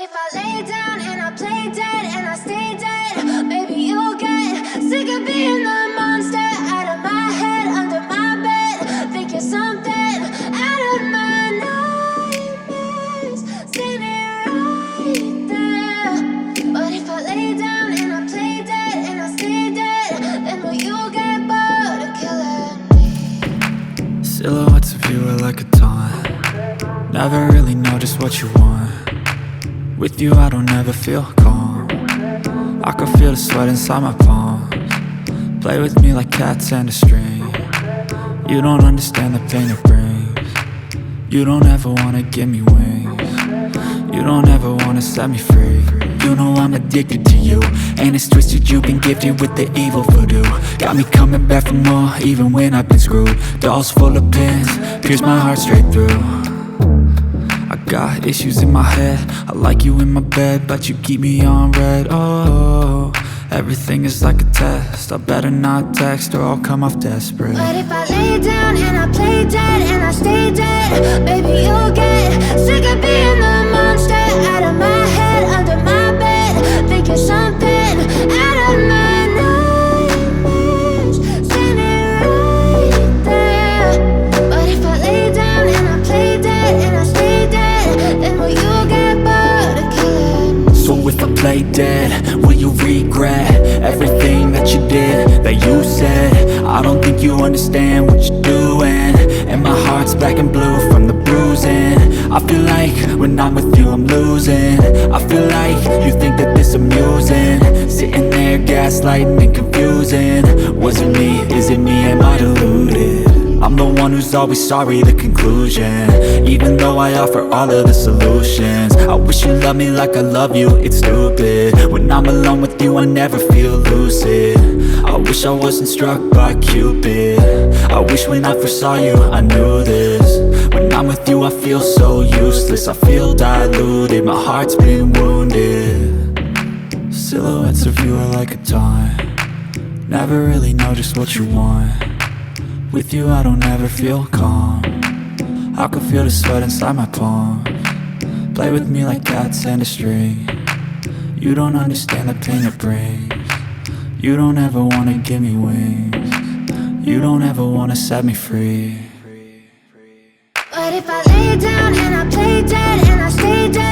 if I lay down and I play dead and I stay dead, baby, you'll get sick of being the monster out of my head, under my bed, thinking something out of my nightmares, standing right there. But if I lay down and I play dead and I stay dead, then will you get bored of killing me? Silhouettes of you are like a taunt. Never really know just what you want. With you I don't ever feel calm. I can feel the sweat inside my palms. Play with me like cats and a string. You don't understand the pain it brings. You don't ever wanna give me wings. You don't ever wanna set me free. You know I'm addicted to you, and it's twisted, you've been gifted with the evil voodoo. Got me coming back for more, even when I've been screwed. Dolls full of pins, pierce my heart straight through. I got issues in my head, I like you in my bed, but you keep me on red. Oh, everything is like a test. I better not text or I'll come off desperate. But if I lay down and I play dead and I stay dead, baby, you'll get sick of being the monster out of my head, under my bed, thinking something out of my nightmares, standing right there. But if I lay down and I play dead and I stay dead, then will you get bored of killing me? So if I play dead, will you regret everything that you did, that you said? I don't think you understand what you're doing, and my heart's black and blue from the bruising. I feel like when I'm with you I'm losing. I feel like you think that this amusing, sitting there gaslighting and confusing. Was it me? Is it me? Am I deluded? I'm the one who's always sorry, the conclusion, even though I offer all of the solutions. I wish you loved me like I love you, it's stupid. When I'm alone with you I never feel lucid. I wish I wasn't struck by Cupid. I wish when I first saw you I knew this. When I'm with you I feel so useless, I feel diluted, my heart's been wounded. Silhouettes of you are like a taunt. Never really know just what you want. With you I don't ever feel calm. I can feel the sweat inside my palms. Play with me like cats and a string. You don't understand the pain it brings. You don't ever wanna give me wings. You don't ever wanna set me free. But if I lay down and I play dead and I stay dead,